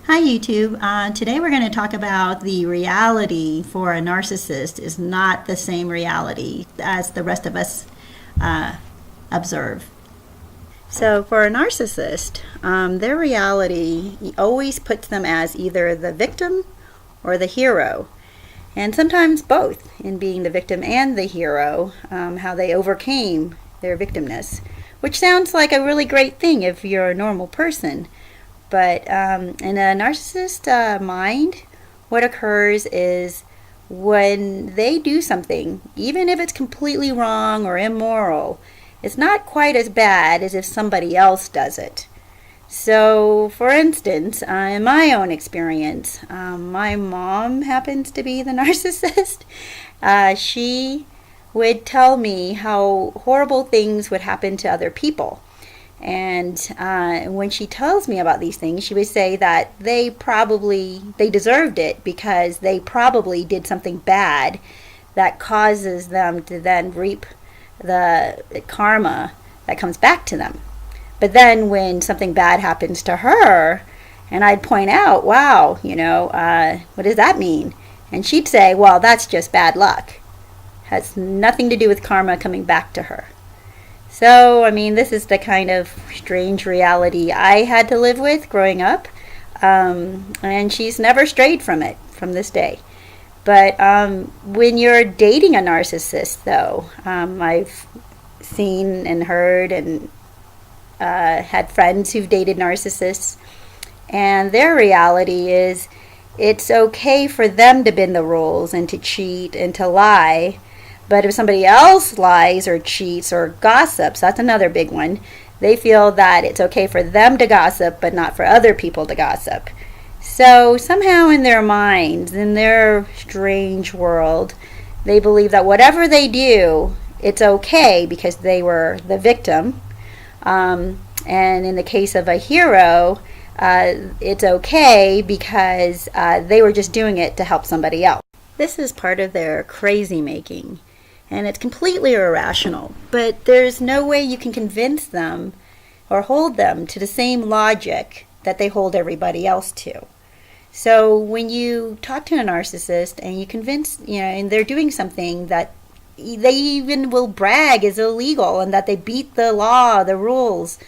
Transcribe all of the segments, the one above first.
Hi YouTube. Today we're going to talk about the reality for a narcissist is not the same reality as the rest of us observe. So for a narcissist, their reality always puts them as either the victim or the hero. And sometimes both, in being the victim and the hero, how they overcame their victimness. Which sounds like a really great thing if you're a normal person. But in a narcissist mind, what occurs is when they do something, even if it's completely wrong or immoral, it's not quite as bad as if somebody else does it. So, for instance, in my own experience, my mom happens to be the narcissist. She would tell me how horrible things would happen to other people. And when she tells me about these things, she would say that they deserved it because they probably did something bad that causes them to then reap the karma that comes back to them. But then when something bad happens to her, and I'd point out, wow, what does that mean? And she'd say, well, that's just bad luck. Has nothing to do with karma coming back to her. So, this is the kind of strange reality I had to live with growing up. And she's never strayed from it from this day. But when you're dating a narcissist, though, I've seen and heard and had friends who've dated narcissists. And their reality is it's okay for them to bend the rules and to cheat and to lie. But if somebody else lies or cheats or gossips, that's another big one. They feel that it's okay for them to gossip, but not for other people to gossip. So somehow in their minds, in their strange world, they believe that whatever they do, it's okay because they were the victim. And in the case of a hero, it's okay because they were just doing it to help somebody else. This is part of their crazy making. And it's completely irrational, but there's no way you can convince them or hold them to the same logic that they hold everybody else to. So when you talk to a narcissist and you convince, and they're doing something that they even will brag is illegal and that they beat the law, the rules,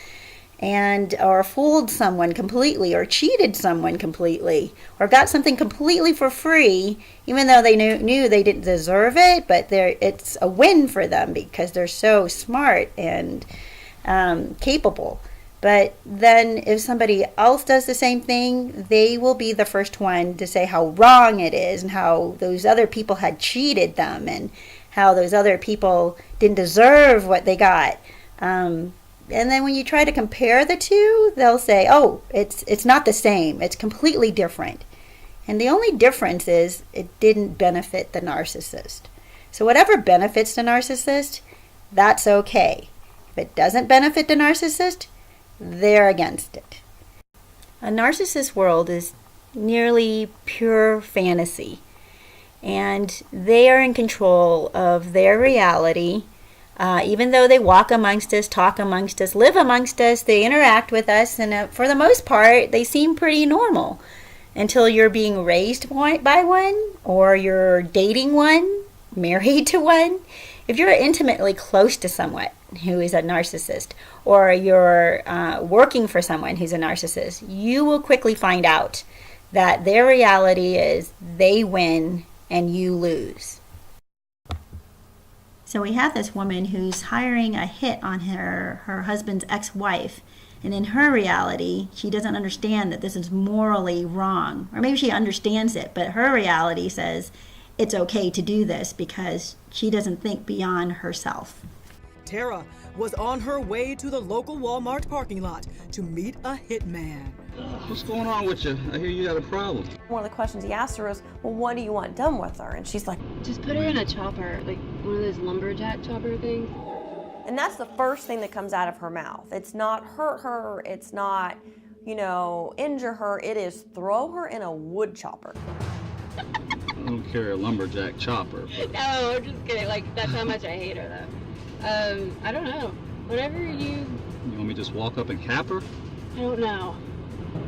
or fooled someone completely or cheated someone completely or got something completely for free, even though they knew they didn't deserve it, but it's a win for them because they're so smart and capable. But then if somebody else does the same thing, they will be the first one to say how wrong it is and how those other people had cheated them and how those other people didn't deserve what they got. And then when you try to compare the two, they'll say, oh, it's not the same. It's completely different. And the only difference is it didn't benefit the narcissist. So whatever benefits the narcissist, that's okay. If it doesn't benefit the narcissist, they're against it. A narcissist world is nearly pure fantasy. And they are in control of their reality. Even though they walk amongst us, talk amongst us, live amongst us, they interact with us, and for the most part, they seem pretty normal until you're being raised by one, or you're dating one, married to one. If you're intimately close to someone who is a narcissist, or you're working for someone who's a narcissist, you will quickly find out that their reality is they win and you lose. So we have this woman who's hiring a hit on her husband's ex-wife. And in her reality, she doesn't understand that this is morally wrong. Or maybe she understands it, but her reality says it's okay to do this because she doesn't think beyond herself. Tara was on her way to the local Walmart parking lot to meet a hitman. What's going on with you? I hear you got a problem. One of the questions he asked her was, well, what do you want done with her? And she's like, just put her in a chopper, like one of those lumberjack chopper things. and that's the first thing that comes out of her mouth. It's not hurt her, it's not, injure her, it is throw her in a wood chopper. I don't carry a lumberjack chopper. But... No, I'm just kidding. Like, that's how much I hate her, though. I don't know. Whenever you... You want me to just walk up and cap her? I don't know.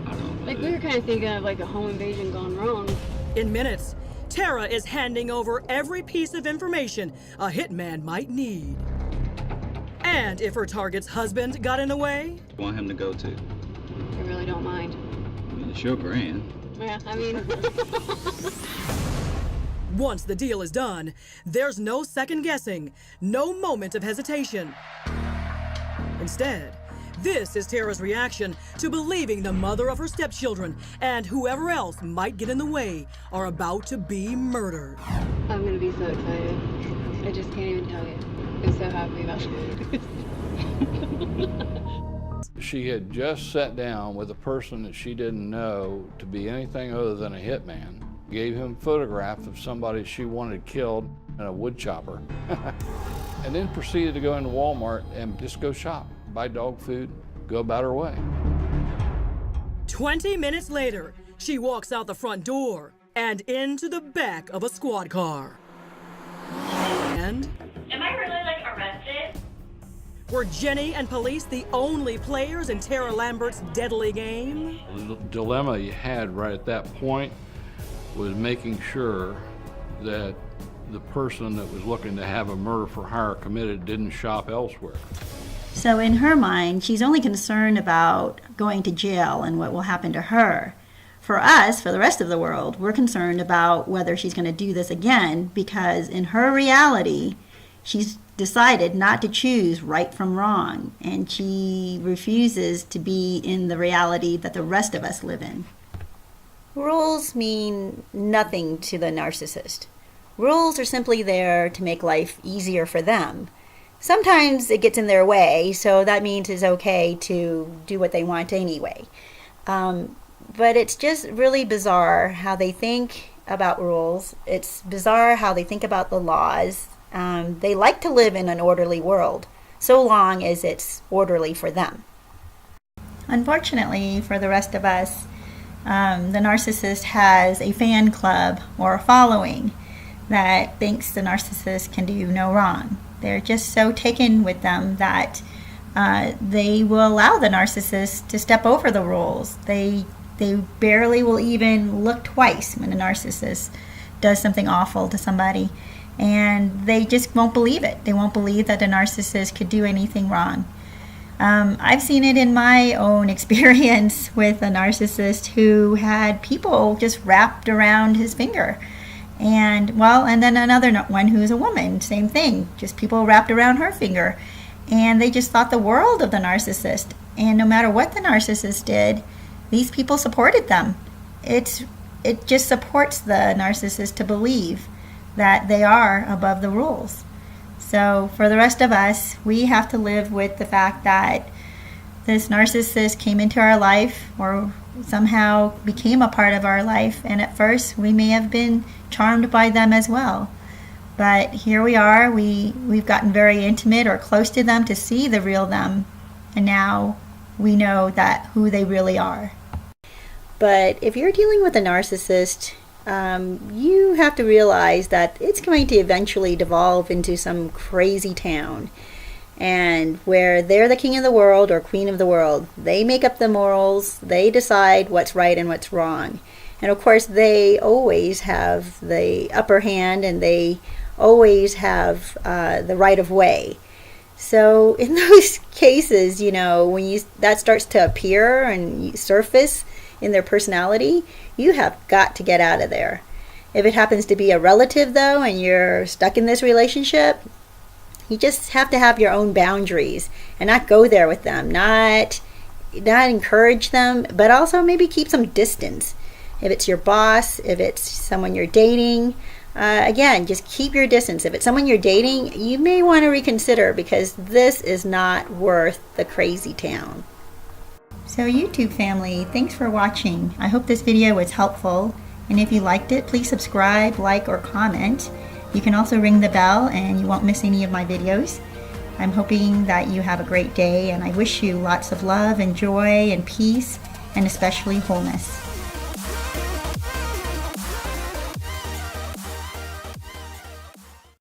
I don't Like, we were kind of thinking of like a home invasion gone wrong. In minutes, Tara is handing over every piece of information a hitman might need. And if her target's husband got in the way, Want him to go to? I really don't mind. I mean, it's your grand. Yeah, I mean, once the deal is done, there's no second guessing, no moment of hesitation. Instead, this is Tara's reaction to believing the mother of her stepchildren and whoever else might get in the way are about to be murdered. I'm gonna be so excited. I just can't even tell you. I'm so happy about it. She had just sat down with a person that she didn't know to be anything other than a hitman, gave him a photograph of somebody she wanted killed and a wood chopper, and then proceeded to go into Walmart and just go shop, buy dog food, go about her way. 20 minutes later, she walks out the front door and into the back of a squad car. And am I really like arrested? were Jenny and police the only players in Tara Lambert's deadly game? The dilemma you had right at that point was making sure that the person that was looking to have a murder for hire committed didn't shop elsewhere. So in her mind, she's only concerned about going to jail and what will happen to her. For us, for the rest of the world, we're concerned about whether she's going to do this again, because in her reality, she's decided not to choose right from wrong, and she refuses to be in the reality that the rest of us live in. Rules mean nothing to the narcissist. Rules are simply there to make life easier for them. Sometimes it gets in their way, so that means it's okay to do what they want anyway. But it's just really bizarre how they think about rules. It's bizarre how they think about the laws. They like to live in an orderly world, so long as it's orderly for them. Unfortunately, for the rest of us, the narcissist has a fan club or a following that thinks the narcissist can do no wrong. They're just so taken with them that they will allow the narcissist to step over the rules. They barely will even look twice when a narcissist does something awful to somebody, and they just won't believe it. They won't believe that a narcissist could do anything wrong. I've seen it in my own experience with a narcissist who had people just wrapped around his finger. And then another one who's a woman, same thing, just people wrapped around her finger. And they just thought the world of the narcissist. And no matter what the narcissist did, these people supported them. It just supports the narcissist to believe that they are above the rules. So for the rest of us, we have to live with the fact that this narcissist came into our life or somehow became a part of our life, and at first we may have been charmed by them as well. But here we are, we've gotten very intimate or close to them to see the real them, and now we know that who they really are. But if you're dealing with a narcissist, you have to realize that it's going to eventually devolve into some crazy town, and where they're the king of the world or queen of the world. They make up the morals, they decide what's right and what's wrong. And of course, they always have the upper hand, and they always have the right of way. So in those cases, when that starts to appear and surface in their personality, you have got to get out of there. If it happens to be a relative, though, and you're stuck in this relationship, you just have to have your own boundaries and not go there with them, not encourage them, but also maybe keep some distance. If it's your boss, if it's someone you're dating, again, just keep your distance. If it's someone you're dating, you may want to reconsider, because this is not worth the crazy town. So YouTube family, thanks for watching. I hope this video was helpful, and if you liked it, please subscribe, like, or comment. You can also ring the bell and you won't miss any of my videos. I'm hoping that you have a great day, and I wish you lots of love and joy and peace, and especially wholeness.